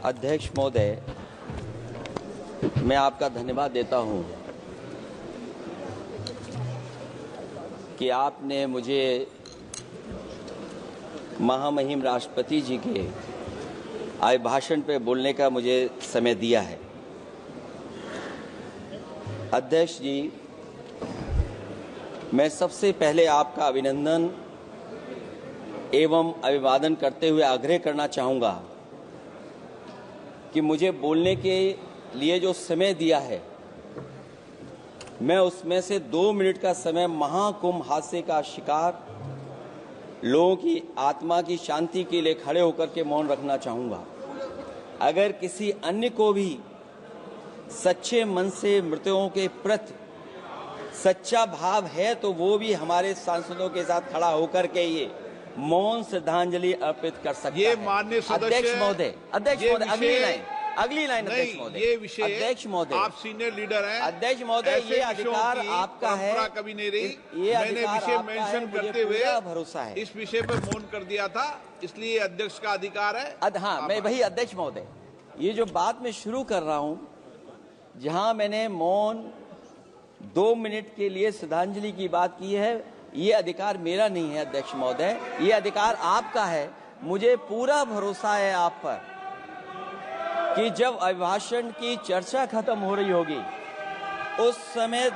अध्यक्ष महोदय, मैं आपका धन्यवाद देता हूं कि आपने मुझे महामहिम राष्ट्रपति जी के अभिभाषण पे बोलने का मुझे समय दिया है। अध्यक्ष जी, मैं सबसे पहले आपका अभिनंदन एवं अभिवादन करते हुए आग्रह करना चाहूँगा कि मुझे बोलने के लिए जो समय दिया है, मैं उसमें से 2 मिनट का समय महाकुंभ हादसे का शिकार लोगों की आत्मा की शांति के लिए खड़े होकर के मौन रखना चाहूँगा। अगर किसी अन्य को भी सच्चे मन से मृतकों के प्रति सच्चा भाव है तो वो भी हमारे सांसदों के साथ खड़ा होकर के ये मौन श्रद्धांजलि अर्पित कर सकता है। ये माननीय सदस्य अध्यक्ष महोदय, अगली लाइन अध्यक्ष महोदय, ये विषय अध्यक्ष महोदय, आप सीनियर लीडर हैं। अध्यक्ष महोदय, ये अधिकार आपका है। कभी नहीं रही। ये मैंने विषय मेंशन करते हुए भरोसा है इस विषय पर मौन कर दिया था, इसलिए अध्यक्ष का अधिकार है। हाँ, मैं वही अध्यक्ष महोदय, ये जो बात मैं शुरू कर रहा हूं, जहां मैंने मौन 2 मिनट के लिए श्रद्धांजलि की बात की है, ये अधिकार मेरा नहीं है अध्यक्ष महोदय, ये अधिकार आपका है। मुझे पूरा भरोसा है आप पर कि जब अभिभाषण की चर्चा खत्म हो रही होगी उस समय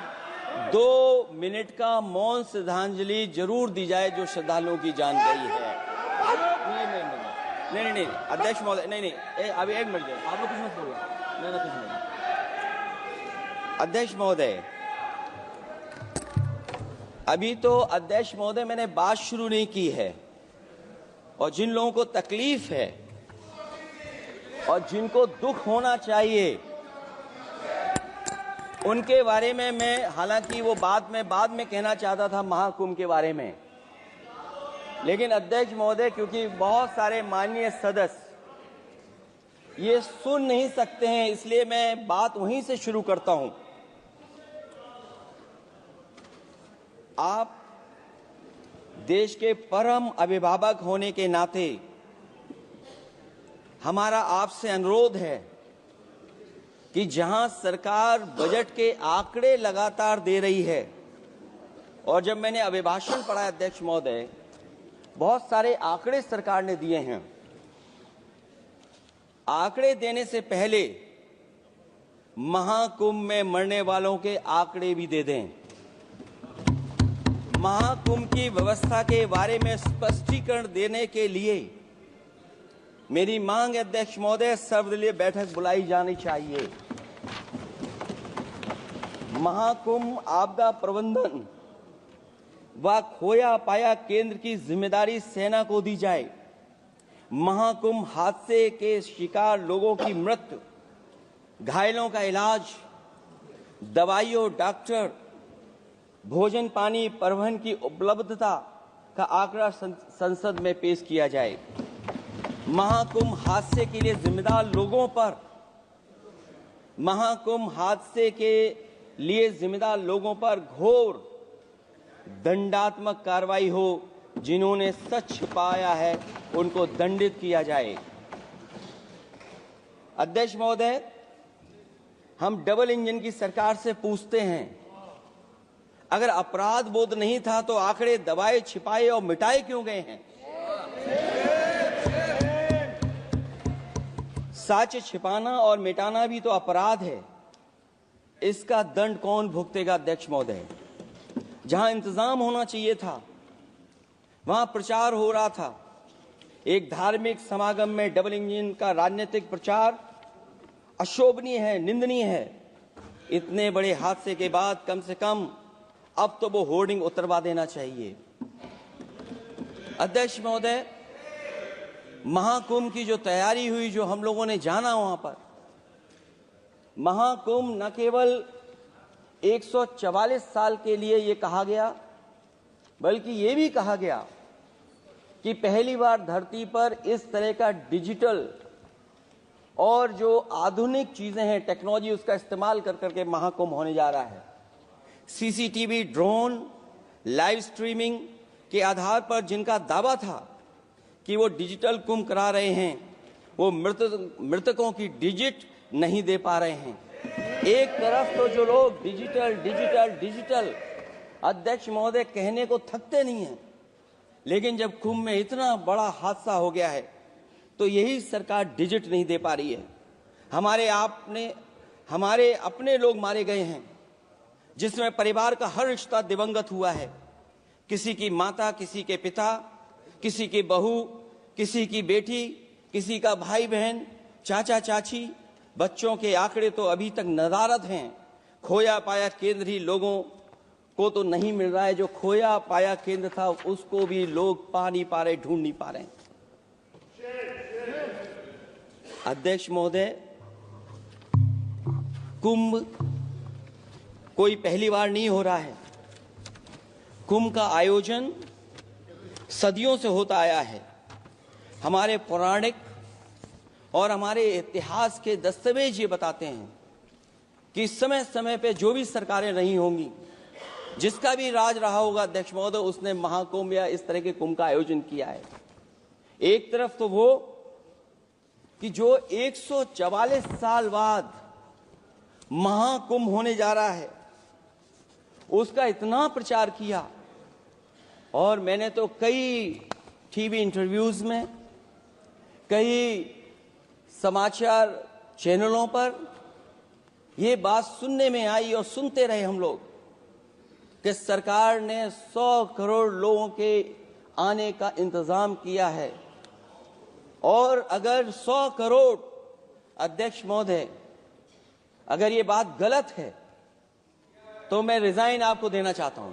2 मिनट का मौन श्रद्धांजलि जरूर दी जाए जो श्रद्धालुओं की जान गई है। नहीं अध्यक्ष महोदय, नहीं अभी 1 मिनट आप लोग कुछ मत बोलो। नहीं कुछ नहीं। अध्यक्ष महोदय, अभी तो अध्यक्ष महोदय मैंने बात शुरू नहीं की है, और जिन लोगों को तकलीफ है और जिनको दुख होना चाहिए उनके बारे में मैं, हालांकि वो बात मैं बाद में कहना चाहता था महाकुंभ के बारे में, लेकिन अध्यक्ष महोदय क्योंकि बहुत सारे माननीय सदस्य ये सुन नहीं सकते हैं, इसलिए मैं बात वहीं से शुरू करता हूं। आप देश के परम अभिभावक होने के नाते हमारा आपसे अनुरोध है कि जहां सरकार बजट के आंकड़े लगातार दे रही है, और जब मैंने अभिभाषण पढ़ा अध्यक्ष महोदय, बहुत सारे आंकड़े सरकार ने दिए हैं। आंकड़े देने से पहले महाकुंभ में मरने वालों के आंकड़े भी दे दें। महाकुंभ की व्यवस्था के बारे में स्पष्टीकरण देने के लिए मेरी मांग है अध्यक्ष महोदय, सर्वदलीय बैठक बुलाई जानी चाहिए। महाकुंभ आपदा प्रबंधन व खोया पाया केंद्र की जिम्मेदारी सेना को दी जाए। महाकुंभ हादसे के शिकार लोगों की मृत्यु, घायलों का इलाज, दवाइयों, डॉक्टर, भोजन पानी, परिवहन की उपलब्धता का आंकड़ा संसद में पेश किया जाए। महाकुंभ हादसे के लिए जिम्मेदार लोगों पर, महाकुंभ हादसे के लिए जिम्मेदार लोगों पर घोर दंडात्मक कार्रवाई हो। जिन्होंने सच छिपाया है उनको दंडित किया जाए। अध्यक्ष महोदय, हम डबल इंजन की सरकार से पूछते हैं, अगर अपराध बोध नहीं था तो आंकड़े दबाए, छिपाए और मिटाए क्यों गए हैं? सच छिपाना और मिटाना भी तो अपराध है। इसका दंड कौन भुगतेगा अध्यक्ष महोदय? जहां इंतजाम होना चाहिए था वहां प्रचार हो रहा था। एक धार्मिक समागम में डबल इंजन का राजनीतिक प्रचार अशोभनीय है, निंदनीय है। इतने बड़े हादसे के बाद कम से कम अब तो वो होर्डिंग उतरवा देना चाहिए। अध्यक्ष महोदय, महाकुंभ की जो तैयारी हुई, जो हम लोगों ने जाना वहां पर, महाकुंभ न केवल 144 साल के लिए ये कहा गया, बल्कि ये भी कहा गया कि पहली बार धरती पर इस तरह का डिजिटल और जो आधुनिक चीजें हैं, टेक्नोलॉजी, उसका इस्तेमाल कर करके महाकुंभ होने जा रहा है। सीसीटीवी, ड्रोन, लाइव स्ट्रीमिंग के आधार पर जिनका दावा था कि वो डिजिटल कुंभ करा रहे हैं, वो मृतकों की डिजिट नहीं दे पा रहे हैं। एक तरफ तो जो लोग डिजिटल डिजिटल डिजिटल अध्यक्ष महोदय कहने को थकते नहीं हैं, लेकिन जब कुंभ में इतना बड़ा हादसा हो गया है तो यही सरकार डिजिट नहीं दे पा रही है। हमारे अपने लोग मारे गए हैं, जिसमें परिवार का हर रिश्ता दिवंगत हुआ है। किसी की माता, किसी के पिता, किसी की बहू, किसी की बेटी, किसी का भाई बहन, चाचा चाची, बच्चों के आंकड़े तो अभी तक नदारद हैं। खोया पाया केंद्र ही लोगों को तो नहीं मिल रहा है, जो खोया पाया केंद्र था उसको भी लोग पा नहीं पा रहे, ढूंढ नहीं पा रहे। अध्यक्ष महोदय, कुंभ कोई पहली बार नहीं हो रहा है। कुंभ का आयोजन सदियों से होता आया है। हमारे पौराणिक और हमारे इतिहास के दस्तावेज ये बताते हैं कि समय समय पे जो भी सरकारें रही होंगी, जिसका भी राज रहा होगा अध्यक्ष महोदय, उसने महाकुंभ या इस तरह के कुंभ का आयोजन किया है। एक तरफ तो वो कि जो 144 साल बाद महाकुंभ होने जा रहा है, उसका इतना प्रचार किया, और मैंने तो कई टीवी इंटरव्यूज में, कई समाचार चैनलों पर ये बात सुनने में आई और सुनते रहे हम लोग कि सरकार ने 100 करोड़ लोगों के आने का इंतजाम किया है। और अगर 100 करोड़, अध्यक्ष महोदय, अगर ये बात गलत है तो मैं रिजाइन आपको देना चाहता हूं।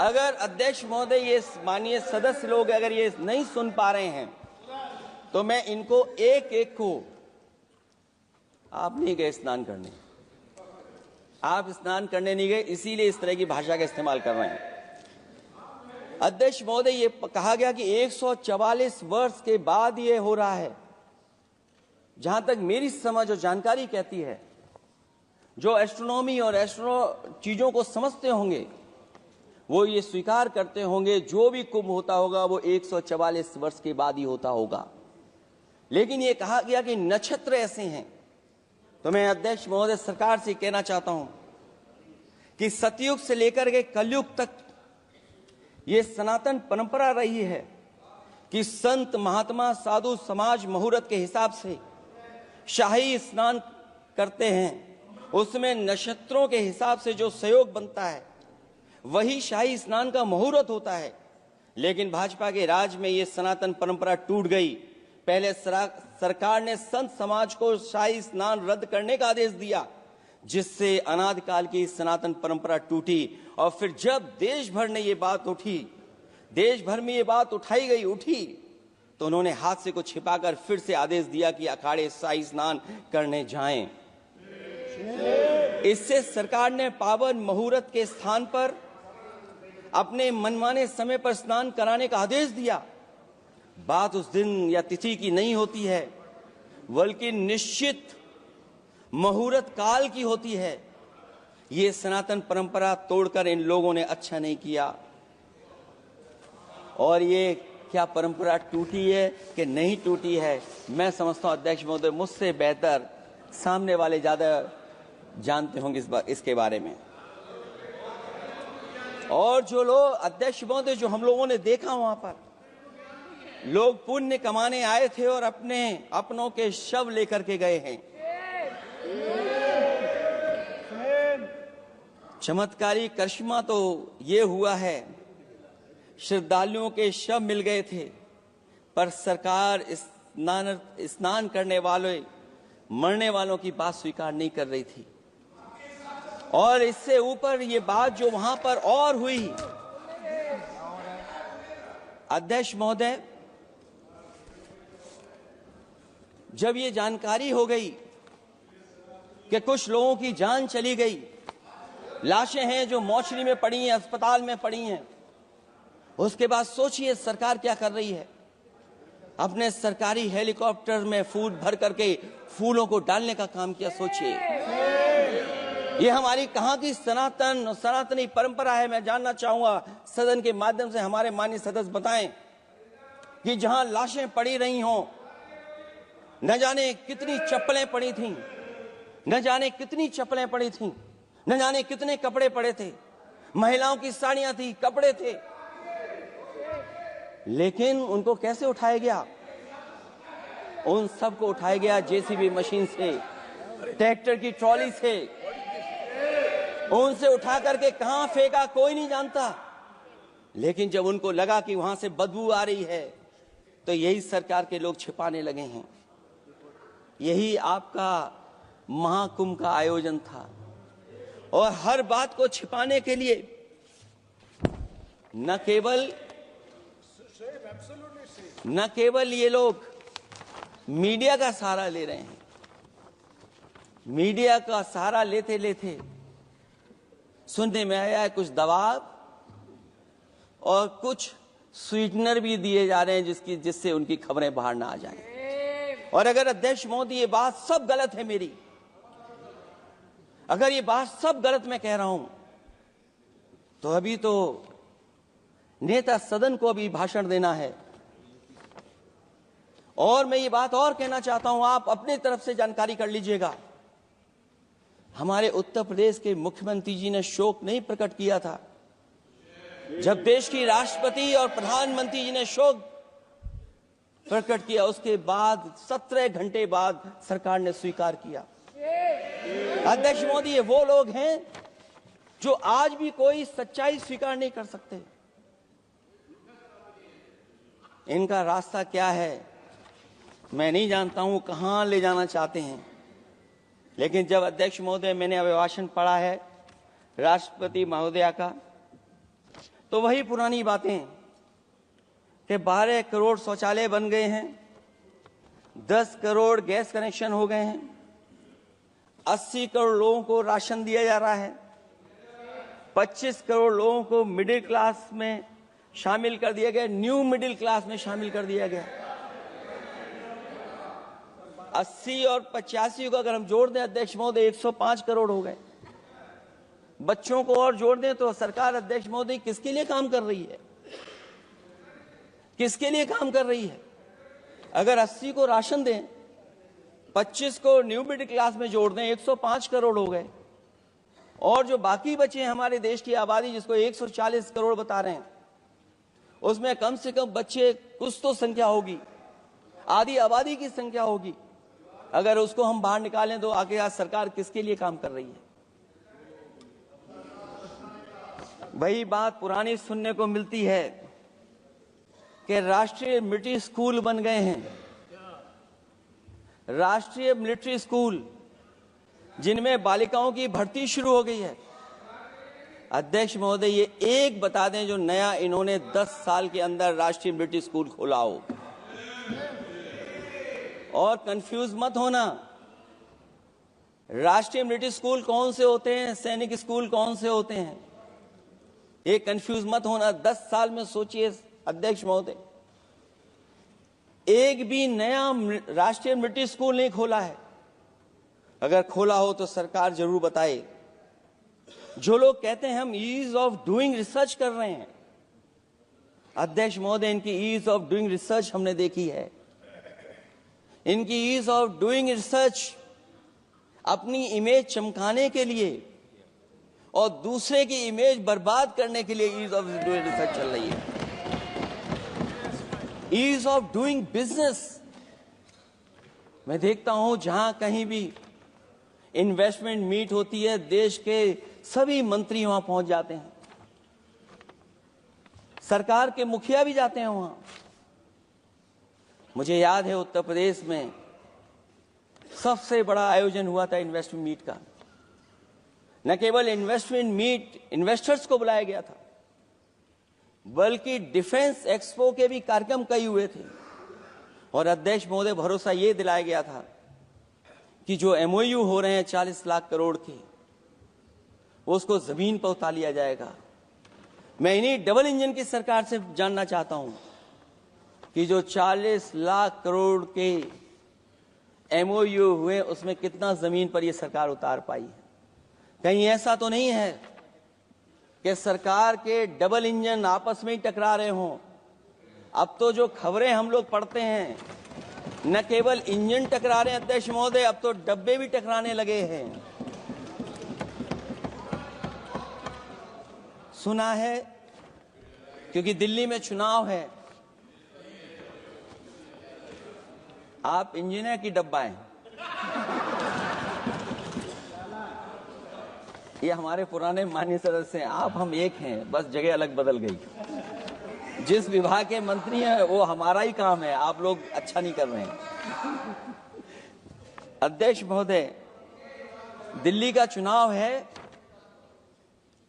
अगर अध्यक्ष महोदय, ये माननीय सदस्य लोग अगर ये नहीं सुन पा रहे हैं तो मैं इनको एक एक को, आप नहीं गए स्नान करने, आप स्नान करने नहीं गए, इसीलिए इस तरह की भाषा का इस्तेमाल कर रहे हैं। अध्यक्ष महोदय, ये कहा गया कि 144 वर्ष के बाद ये हो रहा है। जहां तक मेरी समझ और जानकारी कहती है, जो एस्ट्रोनॉमी और एस्ट्रो चीजों को समझते होंगे वो ये स्वीकार करते होंगे, जो भी कुंभ होता होगा वो 144 वर्ष के बाद ही होता होगा। लेकिन ये कहा गया कि नक्षत्र ऐसे हैं, तो मैं अध्यक्ष महोदय सरकार से कहना चाहता हूं कि सतयुग से लेकर के कलयुग तक ये सनातन परंपरा रही है कि संत महात्मा साधु समाज मुहूर्त के हिसाब से शाही स्नान करते हैं। उसमें नक्षत्रों के हिसाब से जो सहयोग बनता है वही शाही स्नान का मुहूर्त होता है। लेकिन भाजपा के राज में ये सनातन परंपरा टूट गई। पहले सरकार ने संत समाज को शाही स्नान रद्द करने का आदेश दिया, जिससे अनादिकाल की सनातन परंपरा टूटी। और फिर जब देश भर में ये बात उठी, तो उन्होंने हादसे को छिपाकर फिर से आदेश दिया कि अखाड़े शाही स्नान करने जाएं। इससे सरकार ने पावन मुहूर्त के स्थान पर अपने मनमाने समय पर स्नान कराने का आदेश दिया। बात उस दिन या तिथि की नहीं होती है, बल्कि निश्चित मुहूर्त काल की होती है। ये सनातन परंपरा तोड़कर इन लोगों ने अच्छा नहीं किया। और ये क्या परंपरा टूटी है कि नहीं टूटी है, मैं समझता हूं अध्यक्ष महोदय मुझसे बेहतर सामने वाले ज्यादा जानते होंगे इसके बारे में। और जो लोग, अध्यक्ष महोदय, जो हम लोगों ने देखा वहां पर लोग पुण्य कमाने आए थे और अपनों के शव लेकर के गए हैं। चमत्कारी करिश्मा तो ये हुआ है, श्रद्धालुओं के शव मिल गए थे, पर सरकार स्नान करने वाले मरने वालों की बात स्वीकार नहीं कर रही थी। और इससे ऊपर ये बात जो वहां पर और हुई, अध्यक्ष महोदय, जब ये जानकारी हो गई कि कुछ लोगों की जान चली गई, लाशें हैं जो मोर्चरी में पड़ी हैं, अस्पताल में पड़ी हैं, उसके बाद सोचिए सरकार क्या कर रही है। अपने सरकारी हेलीकॉप्टर में फूल भर करके फूलों को डालने का काम किया। सोचिए ये हमारी कहां की सनातनी परंपरा है। मैं जानना चाहूंगा सदन के माध्यम से, हमारे माननीय सदस्य बताएं कि जहां लाशें पड़ी रही हों, न जाने कितनी चप्पलें पड़ी थीं, न जाने कितनी चप्पलें पड़ी थीं, न जाने कितने कपड़े पड़े थे, महिलाओं की साड़ियां थी, कपड़े थे, लेकिन उनको कैसे उठाया गया? उन सबको उठाया गया जेसीबी मशीन से, ट्रैक्टर की ट्रॉली से। उनसे उठा करके कहां फेंका कोई नहीं जानता, लेकिन जब उनको लगा कि वहां से बदबू आ रही है तो यही सरकार के लोग छिपाने लगे हैं। यही आपका महाकुंभ का आयोजन था, और हर बात को छिपाने के लिए न केवल ये लोग मीडिया का सहारा ले रहे हैं, मीडिया का सहारा लेते लेते सुनने में आया है कुछ दबाव और कुछ स्वीटनर भी दिए जा रहे हैं जिससे उनकी खबरें बाहर ना आ जाएं। और अगर अध्यक्ष मोदी ये बात सब गलत है मेरी, अगर ये बात सब गलत मैं कह रहा हूं, तो अभी तो नेता सदन को अभी भाषण देना है। और मैं ये बात और कहना चाहता हूं, आप अपने तरफ से जानकारी कर लीजिएगा। हमारे उत्तर प्रदेश के मुख्यमंत्री जी ने शोक नहीं प्रकट किया था। जब देश की राष्ट्रपति और प्रधानमंत्री जी ने शोक प्रकट किया, उसके बाद 17 घंटे बाद सरकार ने स्वीकार किया। अध्यक्ष मोदी, ये वो लोग हैं जो आज भी कोई सच्चाई स्वीकार नहीं कर सकते। इनका रास्ता क्या है मैं नहीं जानता हूं, कहां ले जाना चाहते हैं। लेकिन जब अध्यक्ष महोदय, मैंने अभिभाषण पढ़ा है राष्ट्रपति महोदया का, तो वही पुरानी बातें कि 12 करोड़ शौचालय बन गए हैं, 10 करोड़ गैस कनेक्शन हो गए हैं, 80 करोड़ लोगों को राशन दिया जा रहा है, 25 करोड़ लोगों को मिडिल क्लास में शामिल कर दिया गया, न्यू मिडिल क्लास में शामिल कर दिया गया। 80 और 85 को अगर हम जोड़ दें अध्यक्ष महोदय, 105 करोड़ हो गए। बच्चों को और जोड़ दें तो सरकार, अध्यक्ष महोदय, किसके लिए काम कर रही है? किसके लिए काम कर रही है? अगर 80 को राशन दें, 25 को न्यू मिडिल क्लास में जोड़ दें, 105 करोड़ हो गए। और जो बाकी बचे हैं हमारे देश की आबादी, जिसको 140 करोड़ बता रहे हैं, उसमें कम से कम बच्चे कुछ तो संख्या होगी, आधी आबादी की संख्या होगी। अगर उसको हम बाहर निकालें तो आगे आज सरकार किसके लिए काम कर रही है? वही बात पुरानी सुनने को मिलती है कि राष्ट्रीय मिलिट्री स्कूल बन गए हैं, राष्ट्रीय मिलिट्री स्कूल जिनमें बालिकाओं की भर्ती शुरू हो गई है। अध्यक्ष महोदय, ये एक बता दें जो नया इन्होंने 10 साल के अंदर राष्ट्रीय मिलिट्री स्कूल खोला हो। और कंफ्यूज मत होना, राष्ट्रीय मिलिट्री स्कूल कौन से होते हैं, सैनिक स्कूल कौन से होते हैं, ये कंफ्यूज मत होना। 10 साल में सोचिए अध्यक्ष महोदय, एक भी नया राष्ट्रीय मिलिट्री स्कूल नहीं खोला है। अगर खोला हो तो सरकार जरूर बताए। जो लोग कहते हैं हम ईज ऑफ डूइंग रिसर्च कर रहे हैं, अध्यक्ष महोदय, इनकी ईज ऑफ डूइंग रिसर्च हमने देखी है। इनकी ईज ऑफ डूइंग रिसर्च अपनी इमेज चमकाने के लिए और दूसरे की इमेज बर्बाद करने के लिए ईज ऑफ डूइंग रिसर्च चल रही है। ईज ऑफ डूइंग बिजनेस, मैं देखता हूं जहां कहीं भी इन्वेस्टमेंट मीट होती है, देश के सभी मंत्री वहां पहुंच जाते हैं, सरकार के मुखिया भी जाते हैं वहां। मुझे याद है उत्तर प्रदेश में सबसे बड़ा आयोजन हुआ था इन्वेस्टमेंट मीट का। न केवल इन्वेस्टमेंट मीट, इन्वेस्टर्स को बुलाया गया था, बल्कि डिफेंस एक्सपो के भी कार्यक्रम कई हुए थे। और अध्यक्ष महोदय, भरोसा ये दिलाया गया था कि जो एमओयू हो रहे हैं 40 लाख करोड़ के, उसको जमीन पर उतार लिया जाएगा। मैं इन्हीं डबल इंजन की सरकार से जानना चाहता हूं कि जो 40 लाख करोड़ के एमओयू हुए, उसमें कितना जमीन पर यह सरकार उतार पाई है? कहीं ऐसा तो नहीं है कि सरकार के डबल इंजन आपस में ही टकरा रहे हों अब तो जो खबरें हम लोग पढ़ते हैं, न केवल इंजन टकरा रहे हैं अध्यक्ष महोदय, अब तो डब्बे भी टकराने लगे हैं। सुना है क्योंकि दिल्ली में चुनाव है, आप इंजीनियर की डब्बा हैं। ये हमारे पुराने माननीय सदस्य हैं, आप हम एक हैं, बस जगह अलग बदल गई। जिस विभाग के मंत्री हैं वो हमारा ही काम है, आप लोग अच्छा नहीं कर रहे हैं। अध्यक्ष महोदय, दिल्ली का चुनाव है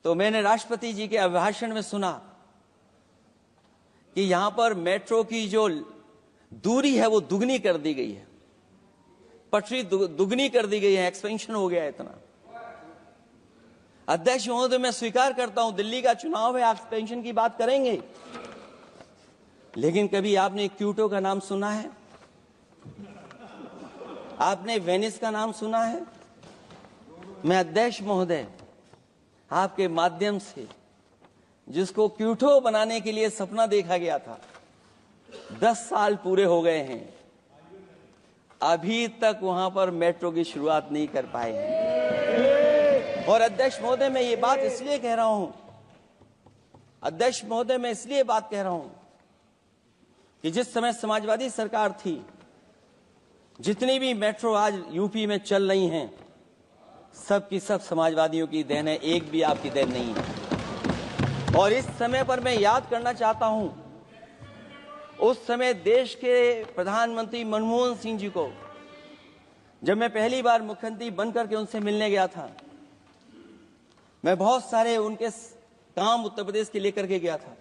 तो मैंने राष्ट्रपति जी के अभिभाषण में सुना कि यहां पर मेट्रो की जो दूरी है वो दुगनी कर दी गई है, पटरी दुगनी कर दी गई है, एक्सपेंशन हो गया है इतना। अध्यक्ष महोदय, मैं स्वीकार करता हूं दिल्ली का चुनाव है, एक्सपेंशन की बात करेंगे, लेकिन कभी आपने क्यूटो का नाम सुना है? आपने वेनिस का नाम सुना है? मैं अध्यक्ष महोदय आपके माध्यम से, जिसको क्यूटो बनाने के लिए सपना देखा गया था, 10 साल पूरे हो गए हैं, अभी तक वहां पर मेट्रो की शुरुआत नहीं कर पाए हैं। और अध्यक्ष महोदय, मैं ये बात इसलिए कह रहा हूं, अध्यक्ष महोदय मैं इसलिए बात कह रहा हूं कि जिस समय समाजवादी सरकार थी, जितनी भी मेट्रो आज यूपी में चल रही हैं, सब की सब समाजवादियों की देन है, एक भी आपकी देन नहीं है। और इस समय पर मैं याद करना चाहता हूं, उस समय देश के प्रधानमंत्री मनमोहन सिंह जी को जब मैं पहली बार मुख्यमंत्री बनकर के उनसे मिलने गया था, मैं बहुत सारे उनके काम उत्तर प्रदेश के लेकर के गया था।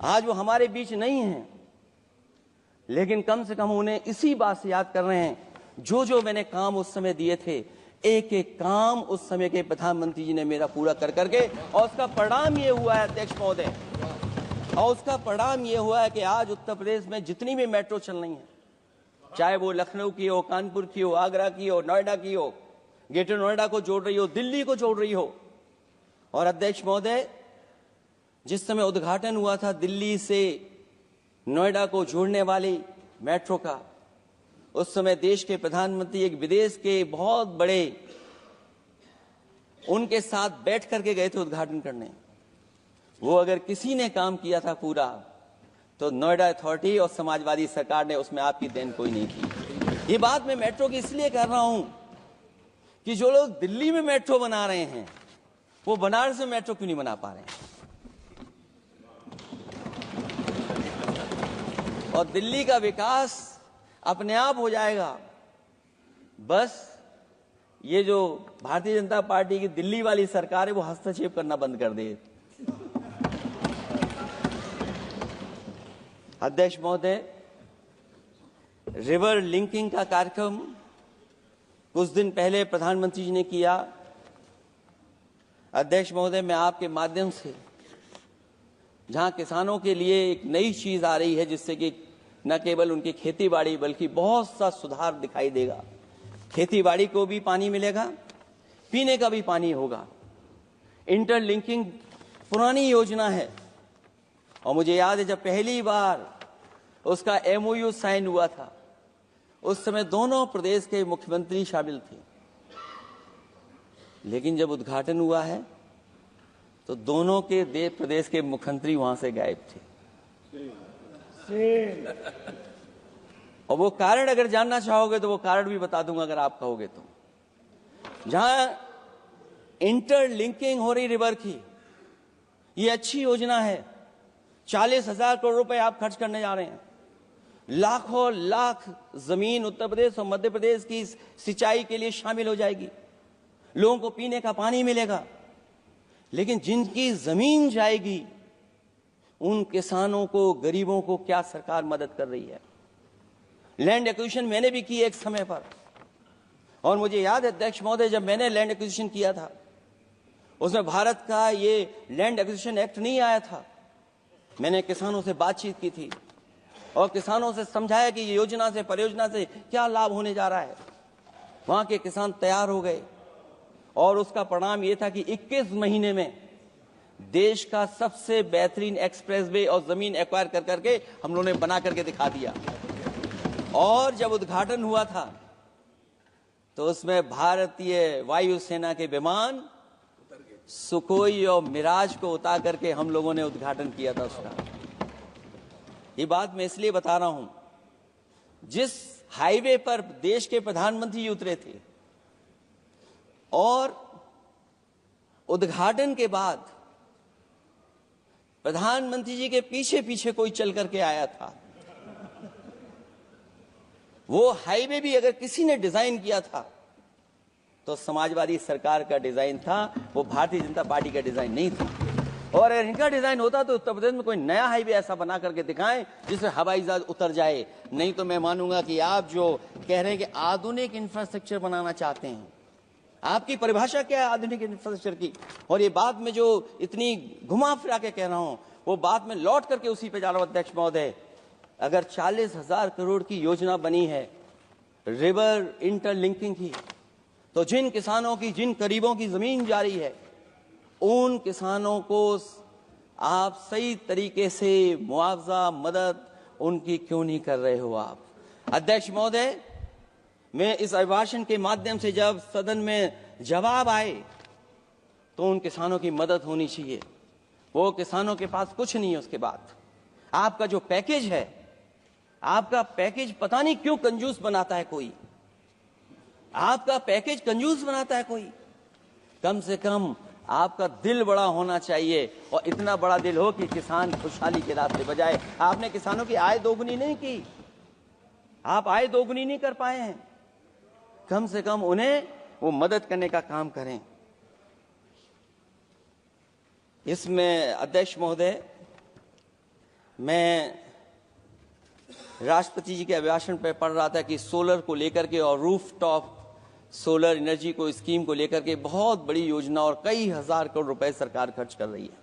आज वो हमारे बीच नहीं हैं, लेकिन कम से कम उन्हें इसी बात से याद कर रहे हैं, जो जो मैंने काम उस समय दिए थे, एक एक काम उस समय के प्रधानमंत्री जी ने मेरा पूरा कर करके, और उसका परिणाम ये हुआ है अध्यक्ष महोदय, और उसका परिणाम ये हुआ है कि आज उत्तर प्रदेश में जितनी भी मेट्रो चल रही है, चाहे वो लखनऊ की हो, कानपुर की हो, आगरा की हो, नोएडा की हो, ग्रेटर नोएडा को जोड़ रही हो, दिल्ली को जोड़ रही हो। और अध्यक्ष महोदय, जिस समय उद्घाटन हुआ था दिल्ली से नोएडा को जोड़ने वाली मेट्रो का, उस समय देश के प्रधानमंत्री एक विदेश के बहुत बड़े उनके साथ बैठ करके गए थे उद्घाटन करने। वो अगर किसी ने काम किया था पूरा, तो नोएडा अथॉरिटी और समाजवादी सरकार ने, उसमें आपकी देन कोई नहीं थी। ये बात मैं मेट्रो की इसलिए कर रहा हूं कि जो लोग दिल्ली में मेट्रो बना रहे हैं, वो बनारस में मेट्रो क्यों नहीं बना पा रहे हैं? और दिल्ली का विकास अपने आप हो जाएगा, बस ये जो भारतीय जनता पार्टी की दिल्ली वाली सरकार है वो हस्तक्षेप करना बंद कर दे। अध्यक्ष महोदय, रिवर लिंकिंग का कार्यक्रम कुछ दिन पहले प्रधानमंत्री जी ने किया। अध्यक्ष महोदय, मैं आपके माध्यम से, जहां किसानों के लिए एक नई चीज आ रही है, जिससे कि न केवल उनकी खेती बाड़ी बल्कि बहुत सा सुधार दिखाई देगा। खेती बाड़ी को भी पानी मिलेगा, पीने का भी पानी होगा। इंटरलिंकिंग पुरानी योजना है, और मुझे याद है जब पहली बार उसका MOU साइन हुआ था, उस समय दोनों प्रदेश के मुख्यमंत्री शामिल थे, लेकिन जब उद्घाटन हुआ है तो दोनों के प्रदेश के मुख्यमंत्री वहां से गायब थे। और वो कारण अगर जानना चाहोगे तो वो कारण भी बता दूंगा अगर आप कहोगे तो। जहां इंटरलिंकिंग हो रही रिवर की, ये अच्छी योजना है। 40,000 करोड़ रुपए आप खर्च करने जा रहे हैं। लाखों लाख जमीन उत्तर प्रदेश और मध्य प्रदेश की सिंचाई के लिए शामिल हो जाएगी। लोगों को पीने का पानी मिलेगा, लेकिन जिनकी जमीन जाएगी उन किसानों को, गरीबों को क्या सरकार मदद कर रही है? लैंड एक्विजिशन मैंने भी की एक समय पर, और मुझे याद है अध्यक्ष महोदय, जब मैंने लैंड एक्विजिशन किया था, उसमें भारत का ये लैंड एक्विजिशन एक्ट नहीं आया था। मैंने किसानों से बातचीत की थी और किसानों से समझाया कि ये योजना से, परियोजना से क्या लाभ होने जा रहा है। वहां के किसान तैयार हो गए, और उसका परिणाम ये था कि 21 महीने में देश का सबसे बेहतरीन एक्सप्रेसवे और जमीन एक्वायर कर करके हम लोगों ने बना करके दिखा दिया। और जब उद्घाटन हुआ था तो उसमें भारतीय वायुसेना के विमान सुखोई और मिराज को उतार करके हम लोगों ने उद्घाटन किया था उसका। ये बात मैं इसलिए बता रहा हूं, जिस हाईवे पर देश के प्रधानमंत्री उतरे थे और उद्घाटन के बाद प्रधानमंत्री जी के पीछे पीछे कोई चल करके आया था, वो हाईवे भी अगर किसी ने डिजाइन किया था तो समाजवादी सरकार का डिजाइन था, वो भारतीय जनता पार्टी का डिजाइन नहीं था। और अगर इनका डिजाइन होता तो उत्तर प्रदेश में कोई नया हाईवे ऐसा बना करके दिखाएं जिससे हवाई जहाज उतर जाए। नहीं तो मैं मानूंगा कि आप जो कह रहे हैं कि आधुनिक इंफ्रास्ट्रक्चर बनाना चाहते हैं, आपकी परिभाषा क्या है आधुनिक इंफ्रास्ट्रक्चर की? और ये बात में जो इतनी घुमा फिरा के कह रहा हूं, वो बात में लौट करके उसी पे जा रहा हूं। अध्यक्ष महोदय, अगर 40,000 करोड़ की योजना बनी है रिवर इंटरलिंकिंग की, तो जिन किसानों की, जिन गरीबों की जमीन जा रही है, उन किसानों को आप सही तरीके से मुआवजा, मदद उनकी क्यों नहीं कर रहे हो आप? अध्यक्ष महोदय, मैं इस अभिभाषण के माध्यम से जब सदन में जवाब आए तो उन किसानों की मदद होनी चाहिए। वो किसानों के पास कुछ नहीं है। उसके बाद आपका जो पैकेज है, आपका पैकेज पता नहीं क्यों कंजूस बनाता है कोई, आपका पैकेज कंजूस बनाता है कोई। कम से कम आपका दिल बड़ा होना चाहिए, और इतना बड़ा दिल हो कि किसान खुशहाली के रास्ते बजाए। आपने किसानों की आय दोगुनी नहीं की, आप आय दोगुनी नहीं कर पाए हैं। कम से कम उन्हें वो मदद करने का काम करें। इसमें अध्यक्ष महोदय, मैं राष्ट्रपति जी के अभिभाषण पर पढ़ रहा था कि सोलर को लेकर के और रूफ टॉप सोलर एनर्जी को, स्कीम को लेकर के बहुत बड़ी योजना और कई हजार करोड़ रुपए सरकार खर्च कर रही है।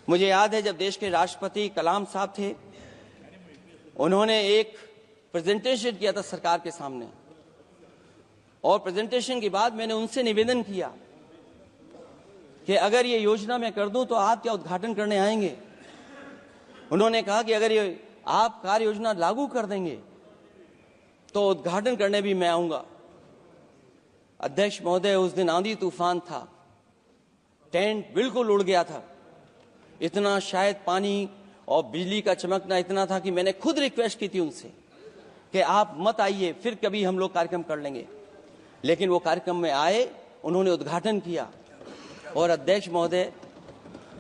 मुझे याद है जब देश के राष्ट्रपति कलाम साहब थे, उन्होंने एक प्रेजेंटेशन किया था सरकार के सामने, और प्रेजेंटेशन के बाद मैंने उनसे निवेदन किया कि अगर ये योजना मैं कर दूं तो आप क्या उद्घाटन करने आएंगे? उन्होंने कहा कि अगर ये आप कार्य योजना लागू कर देंगे तो उद्घाटन करने भी मैं आऊंगा। अध्यक्ष महोदय, उस दिन आंधी तूफान था, टेंट बिल्कुल उड़ गया था, इतना शायद पानी और बिजली का चमकना इतना था कि मैंने खुद रिक्वेस्ट की थी उनसे कि आप मत आइए, फिर कभी हम लोग कार्यक्रम कर लेंगे। लेकिन वो कार्यक्रम में आए, उन्होंने उद्घाटन किया। और अध्यक्ष महोदय,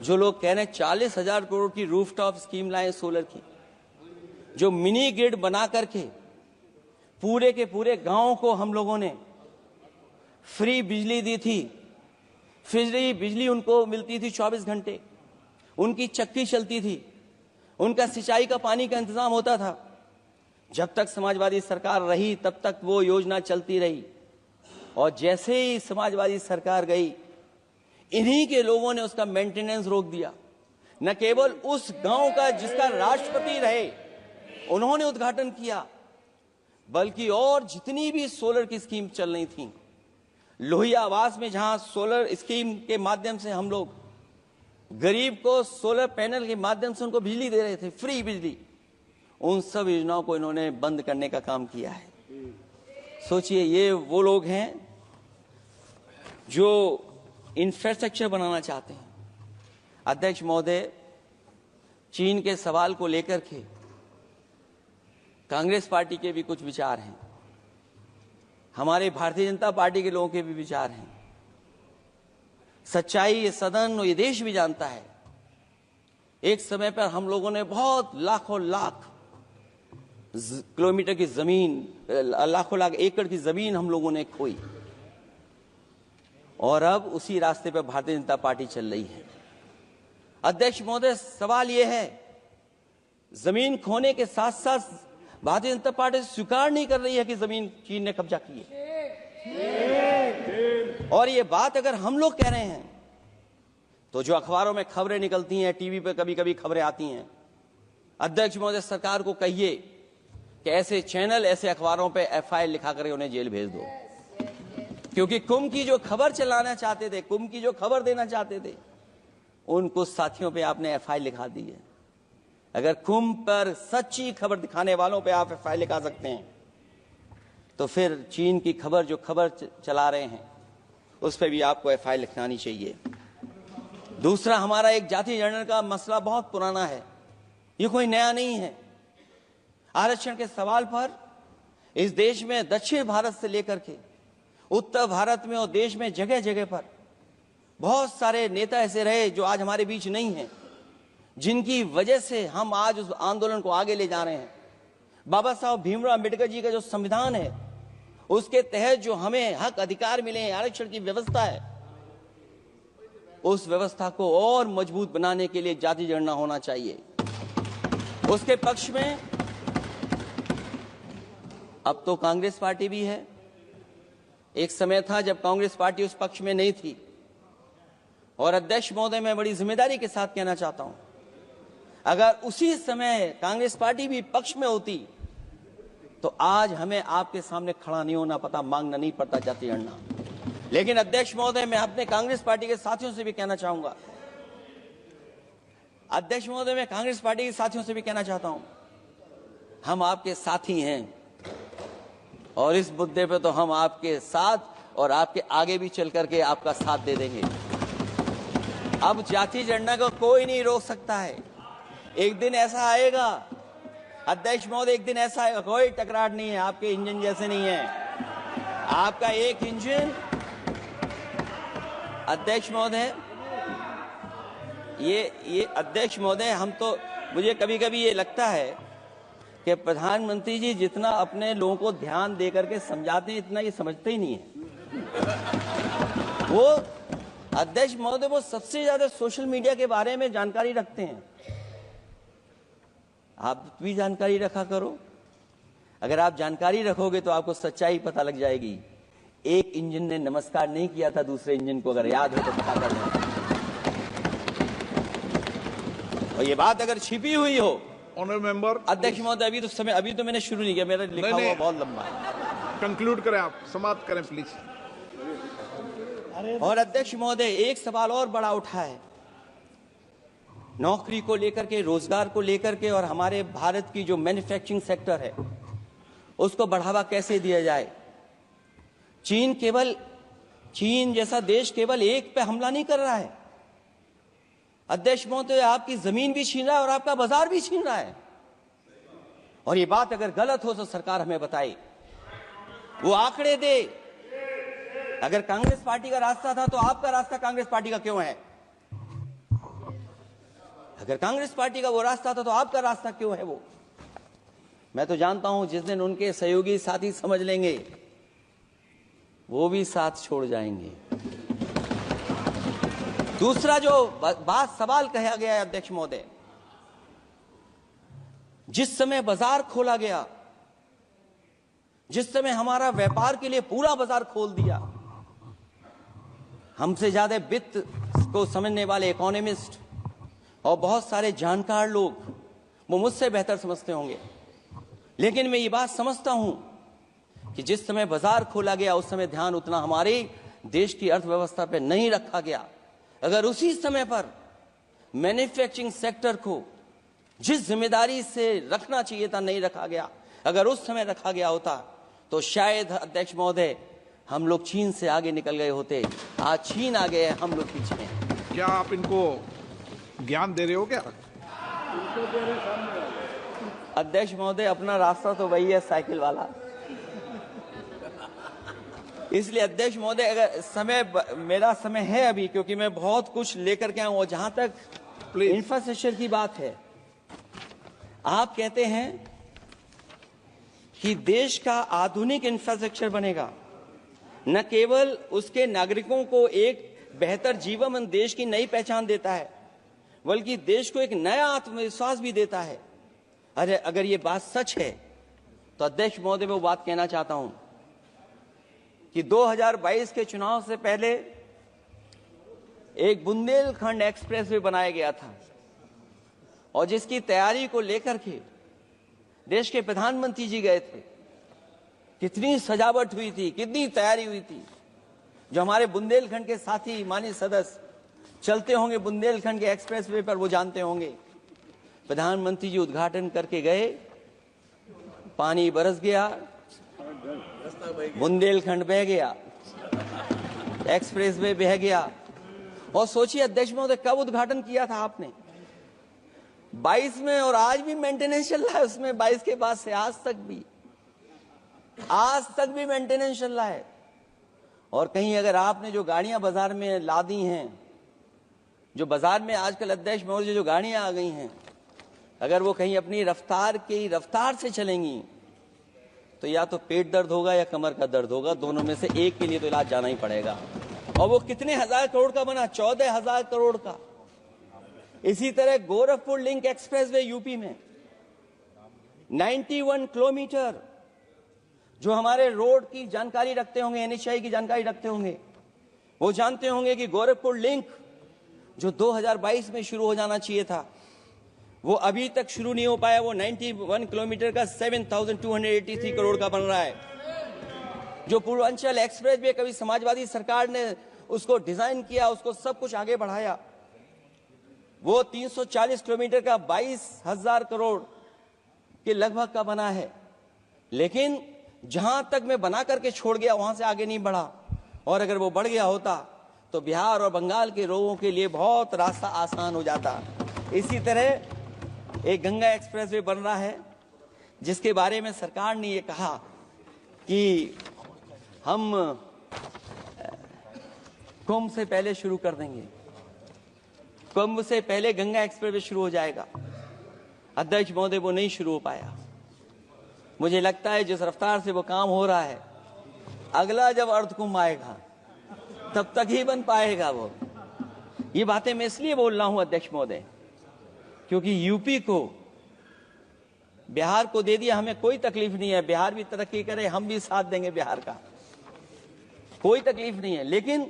जो लोग कह रहे हैं 40,000 करोड़ की रूफटॉप स्कीम लाए सोलर की, जो मिनी ग्रिड बना करके पूरे के पूरे गांव को हम लोगों ने फ्री बिजली दी थी। फ्री बिजली उनको मिलती थी 24 घंटे, उनकी चक्की चलती थी, उनका सिंचाई का पानी का इंतजाम होता था। जब तक समाजवादी सरकार रही तब तक वो योजना चलती रही, और जैसे ही समाजवादी सरकार गई, इन्हीं के लोगों ने उसका मेंटेनेंस रोक दिया। न केवल उस गांव का जिसका राष्ट्रपति रहे उन्होंने उद्घाटन किया, बल्कि और जितनी भी सोलर की स्कीम चल रही थी, लोहिया आवास में जहां सोलर स्कीम के माध्यम से हम लोग गरीब को सोलर पैनल के माध्यम से उनको बिजली दे रहे थे, फ्री बिजली, उन सब योजनाओं को इन्होंने बंद करने का काम किया है। सोचिए, ये वो लोग हैं जो इंफ्रास्ट्रक्चर बनाना चाहते हैं। अध्यक्ष महोदय, चीन के सवाल को लेकर के कांग्रेस पार्टी के भी कुछ विचार हैं, हमारे भारतीय जनता पार्टी के लोगों के भी विचार हैं। सच्चाई ये सदन और ये देश भी जानता है, एक समय पर हम लोगों ने बहुत लाखों लाख किलोमीटर की जमीन, लाखों लाख एकड़ की जमीन हम लोगों ने खोई, और अब उसी रास्ते पर भारतीय जनता पार्टी चल रही है। अध्यक्ष महोदय, सवाल यह है, जमीन खोने के साथ साथ भारतीय जनता पार्टी स्वीकार नहीं कर रही है कि जमीन चीन ने कब्जा की है। और ये बात अगर हम लोग कह रहे हैं तो जो अखबारों में खबरें निकलती हैं, टीवी पे कभी कभी खबरें आती हैं, अध्यक्ष महोदय सरकार को कहिए कि ऐसे चैनल, ऐसे अखबारों पे एफआईआर लिखा कर उन्हें जेल भेज दो, क्योंकि कुंभ की जो खबर चलाना चाहते थे, कुंभ की जो खबर देना चाहते थे, उन कुछ साथियों पे आपने एफआईआर लिखा दी है। अगर कुंभ पर सच्ची खबर दिखाने वालों पे आप एफआईआर लिखा सकते हैं, तो फिर चीन की खबर जो खबर चला रहे हैं उस पर भी आपको एफआईआर लिखवानी चाहिए। दूसरा, हमारा एक जाति जनगणना का मसला बहुत पुराना है, ये कोई नया नहीं है। आरक्षण के सवाल पर इस देश में दक्षिण भारत से लेकर के उत्तर भारत में और देश में जगह जगह पर बहुत सारे नेता ऐसे रहे जो आज हमारे बीच नहीं हैं, जिनकी वजह से हम आज उस आंदोलन को आगे ले जा रहे हैं। बाबा साहब भीमराव अंबेडकर जी का जो संविधान है, उसके तहत जो हमें हक अधिकार मिले हैं, आरक्षण की व्यवस्था है, उस व्यवस्था को और मजबूत बनाने के लिए जाति जनगणना होना चाहिए। उसके पक्ष में अब तो कांग्रेस पार्टी भी है। एक समय था जब कांग्रेस पार्टी उस पक्ष में नहीं थी। और अध्यक्ष महोदय, मैं बड़ी जिम्मेदारी के साथ कहना चाहता हूं, अगर उसी समय कांग्रेस पार्टी भी पक्ष में होती तो आज हमें आपके सामने खड़ा नहीं होना पता, मांगना नहीं पड़ता जाति जनगणना। लेकिन अध्यक्ष महोदय, मैं अपने कांग्रेस पार्टी के साथियों से भी कहना चाहूंगा, अध्यक्ष महोदय, मैं कांग्रेस पार्टी के साथियों से भी कहना चाहता हूं, हम आपके साथी हैं और इस मुद्दे पे तो हम आपके साथ और आपके आगे भी चल करके आपका साथ दे देंगे। अब जाति जनगणना को कोई नहीं रोक सकता है। एक दिन ऐसा आएगा अध्यक्ष महोदय, एक दिन ऐसा आएगा, कोई टकरार नहीं है, आपके इंजन जैसे नहीं है। आपका एक इंजन, अध्यक्ष महोदय, ये अध्यक्ष महोदय, हम तो, मुझे कभी कभी ये लगता है कि प्रधानमंत्री जी जितना अपने लोगों को ध्यान दे करके समझाते हैं, इतना ये समझते ही नहीं है। वो अध्यक्ष महोदय, वो सबसे ज्यादा सोशल मीडिया के बारे में जानकारी रखते हैं। आप भी जानकारी रखा करो। अगर आप जानकारी रखोगे तो आपको सच्चाई पता लग जाएगी। एक इंजन ने नमस्कार नहीं किया था दूसरे इंजन को, अगर याद हो तो पता कर लें। और ये बात अगर छिपी हुई हो, ऑनरेबल मेंबर, अध्यक्ष महोदय, अभी तो मैंने शुरू नहीं किया, मेरा लिखा हुआ बहुत लंबा है। कंक्लूड करें, आप समाप्त करें प्लीज। और अध्यक्ष महोदय, एक सवाल और बड़ा उठा है, नौकरी को लेकर के, रोजगार को लेकर के, और हमारे भारत की जो मैन्युफैक्चरिंग सेक्टर है उसको बढ़ावा कैसे दिया जाए। चीन जैसा देश केवल एक पे हमला नहीं कर रहा है अध्यक्ष महोदय, आपकी जमीन भी छीन रहा है और आपका बाजार भी छीन रहा है। और ये बात अगर गलत हो तो सरकार हमें बताए, वो आंकड़े दे। अगर कांग्रेस पार्टी का रास्ता था तो आपका रास्ता कांग्रेस पार्टी का क्यों है? अगर कांग्रेस पार्टी का वो रास्ता था तो आपका रास्ता क्यों है वो? मैं तो जानता हूं जिस दिन उनके सहयोगी साथी समझ लेंगे, वो भी साथ छोड़ जाएंगे। दूसरा जो सवाल कहा गया है अध्यक्ष महोदय, जिस समय बाजार खोला गया, जिस समय हमारा व्यापार के लिए पूरा बाजार खोल दिया, हमसे ज्यादा वित्त को समझने वाले इकोनॉमिस्ट और बहुत सारे जानकार लोग वो मुझसे बेहतर समझते होंगे, लेकिन मैं ये बात समझता हूं कि जिस समय बाजार खोला गया उस समय ध्यान उतना हमारे देश की अर्थव्यवस्था पर नहीं रखा गया। अगर उसी समय पर मैन्युफैक्चरिंग सेक्टर को जिस जिम्मेदारी से रखना चाहिए था नहीं रखा गया, अगर उस समय रखा गया होता तो शायद अध्यक्ष महोदय हम लोग चीन से आगे निकल गए होते। आज चीन आ गए, हम लोग पीछे हैं। क्या आप इनको ज्ञान दे रहे हो क्या? अध्यक्ष महोदय, अपना रास्ता तो वही है, साइकिल वाला। इसलिए अध्यक्ष महोदय, अगर मेरा समय है अभी, क्योंकि मैं बहुत कुछ लेकर के आऊं। और जहां तक इंफ्रास्ट्रक्चर की बात है, आप कहते हैं कि देश का आधुनिक इंफ्रास्ट्रक्चर बनेगा, न केवल उसके नागरिकों को एक बेहतर जीवन, देश की नई पहचान देता है, बल्कि देश को एक नया आत्मविश्वास भी देता है। अरे अगर ये बात सच है तो अध्यक्ष महोदय, मैं वो बात कहना चाहता हूं कि 2022 के चुनाव से पहले एक बुंदेलखंड एक्सप्रेस वे बनाया गया था, और जिसकी तैयारी को लेकर के देश के प्रधानमंत्री जी गए थे। कितनी सजावट हुई थी, कितनी तैयारी हुई थी। जो हमारे बुंदेलखंड के साथी माननीय सदस्य चलते होंगे बुंदेलखंड के एक्सप्रेसवे पर, वो जानते होंगे। प्रधानमंत्री जी उद्घाटन करके गए, पानी बरस गया, बुंदेलखंड बह गया, एक्सप्रेसवे बह गया। और सोचिए अध्यक्ष महोदय, कब उद्घाटन किया था आपने? 22 में, और आज भी मेंटेनेंस चल रहा है उसमें। 22 के बाद से आज तक भी मेंटेनेंस चल रहा है। और कहीं अगर आपने जो गाड़ियां बाजार में ला दी हैं, जो बाजार में आजकल अध्यक्ष महोदय जो गाड़ियां आ गई हैं, अगर वो कहीं अपनी रफ्तार से चलेंगी तो या तो पेट दर्द होगा या कमर का दर्द होगा, दोनों में से एक के लिए तो इलाज जाना ही पड़ेगा। और वो कितने हजार करोड़ का बना? 14,000 करोड़ का। इसी तरह गोरखपुर लिंक एक्सप्रेसवे यूपी में 91 किलोमीटर, जो हमारे रोड की जानकारी रखते होंगे, एनएचआई की जानकारी रखते होंगे, वो जानते होंगे कि गोरखपुर लिंक जो 2022 में शुरू हो जाना चाहिए था, वो अभी तक शुरू नहीं हो पाया। वो 91 किलोमीटर का 7,283 करोड़ का बन रहा है। जो पूर्वांचल एक्सप्रेसवे, कभी समाजवादी सरकार ने उसको डिजाइन किया, उसको सब कुछ आगे बढ़ाया, वो 340 किलोमीटर का 22,000 करोड़ के लगभग का बना है। लेकिन जहां तक मैं बना करके छोड़ गया वहां से आगे नहीं बढ़ा। और अगर वो बढ़ गया होता तो बिहार और बंगाल के लोगों के लिए बहुत रास्ता आसान हो जाता। इसी तरह एक गंगा एक्सप्रेसवे बन रहा है, जिसके बारे में सरकार ने ये कहा कि हम कुंभ से पहले शुरू कर देंगे, कुंभ से पहले गंगा एक्सप्रेसवे शुरू हो जाएगा। अध्यक्ष महोदय, वो नहीं शुरू हो पाया। मुझे लगता है जिस रफ्तार से वो काम हो रहा है, अगला जब अर्ध कुंभ आएगा तब तक ही बन पाएगा वो। ये बातें मैं इसलिए बोल रहा हूं अध्यक्ष महोदय, क्योंकि यूपी को, बिहार को दे दिया, हमें कोई तकलीफ नहीं है। बिहार भी तरक्की करे, हम भी साथ देंगे बिहार का, कोई तकलीफ नहीं है। लेकिन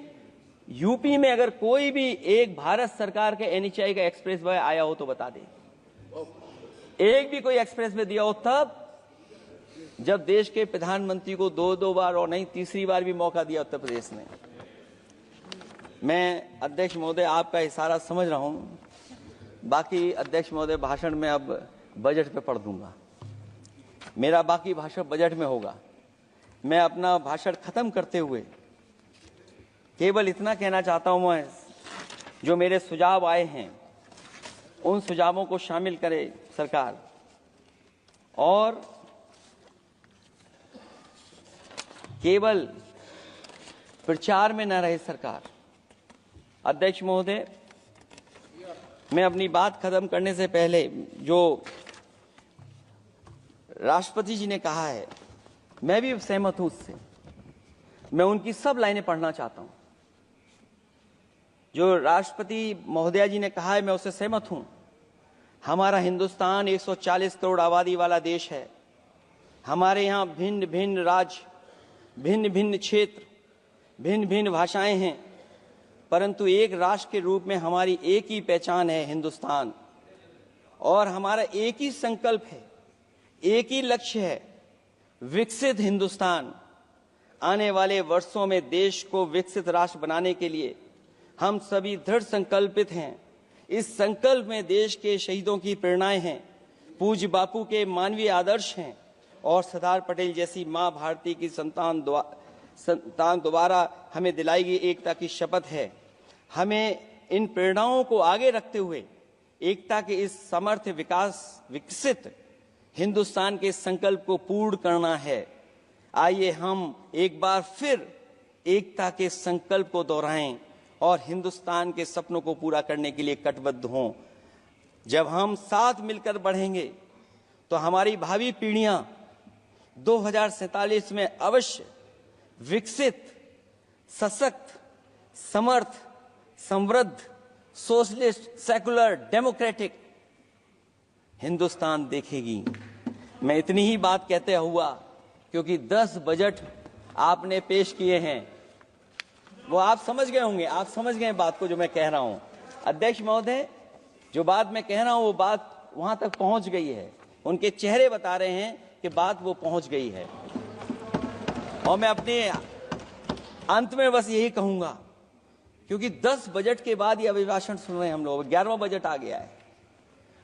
यूपी में अगर कोई भी एक भारत सरकार के एनएचआई का एक्सप्रेसवे आया हो तो बता दे। एक भी कोई एक्सप्रेसवे दिया हो तब, जब देश के प्रधानमंत्री को 2 बार और नहीं तीसरी बार भी मौका दिया उत्तर प्रदेश ने। मैं अध्यक्ष महोदय आपका इशारा समझ रहा हूं, बाकी अध्यक्ष महोदय भाषण में अब बजट पे पढ़ दूंगा। मेरा बाकी भाषण बजट में होगा। मैं अपना भाषण खत्म करते हुए केवल इतना कहना चाहता हूं, मैं जो मेरे सुझाव आए हैं उन सुझावों को शामिल करे सरकार, और केवल प्रचार में न रहे सरकार। अध्यक्ष महोदय, मैं अपनी बात खत्म करने से पहले जो राष्ट्रपति जी ने कहा है, मैं भी सहमत हूं उससे। मैं उनकी सब लाइनें पढ़ना चाहता हूं। जो राष्ट्रपति महोदया जी ने कहा है, मैं उससे सहमत हूं। हमारा हिंदुस्तान 140 करोड़ आबादी वाला देश है। हमारे यहाँ भिन्न भिन्न राज्य, भिन्न भिन्न क्षेत्र, भिन्न भिन्न भाषाएं हैं, परंतु एक राष्ट्र के रूप में हमारी एक ही पहचान है, हिंदुस्तान। और हमारा एक ही संकल्प है, एक ही लक्ष्य है, विकसित हिंदुस्तान। आने वाले वर्षों में देश को विकसित राष्ट्र बनाने के लिए हम सभी दृढ़ संकल्पित हैं। इस संकल्प में देश के शहीदों की प्रेरणाएं हैं, पूज्य बापू के मानवीय आदर्श हैं, और सरदार पटेल जैसी मां भारती की संतान द्वारा हमें दिलाई गई एकता की शपथ है। हमें इन प्रेरणाओं को आगे रखते हुए एकता के इस समर्थ विकसित हिंदुस्तान के संकल्प को पूर्ण करना है। आइए हम एक बार फिर एकता के संकल्प को दोहराएं और हिंदुस्तान के सपनों को पूरा करने के लिए कटिबद्ध हों। जब हम साथ मिलकर बढ़ेंगे तो हमारी भावी पीढ़ियां 2047 में अवश्य विकसित, सशक्त, समर्थ, समृद्ध, सोशलिस्ट, सेकुलर, डेमोक्रेटिक हिंदुस्तान देखेगी। मैं इतनी ही बात कहते हुआ, क्योंकि 10 बजट आपने पेश किए हैं, वो आप समझ गए होंगे, आप समझ गए बात को जो मैं कह रहा हूं। अध्यक्ष महोदय, जो बात मैं कह रहा हूं वो बात वहां तक पहुंच गई है। उनके चेहरे बता रहे हैं कि बात वो पहुंच गई है। और मैं अपने अंत में बस यही कहूंगा क्योंकि 10 बजट के बाद ये अभिभाषण सुन रहे हैं हम लोग। 11वां बजट आ गया है।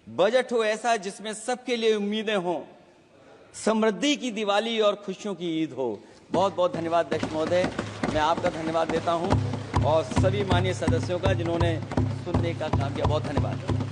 बजट हो ऐसा जिसमें सबके लिए उम्मीदें हों, समृद्धि की दिवाली और खुशियों की ईद हो। बहुत बहुत धन्यवाद अध्यक्ष महोदय, मैं आपका धन्यवाद देता हूं और सभी माननीय सदस्यों का जिन्होंने सुनने का काम किया। बहुत धन्यवाद।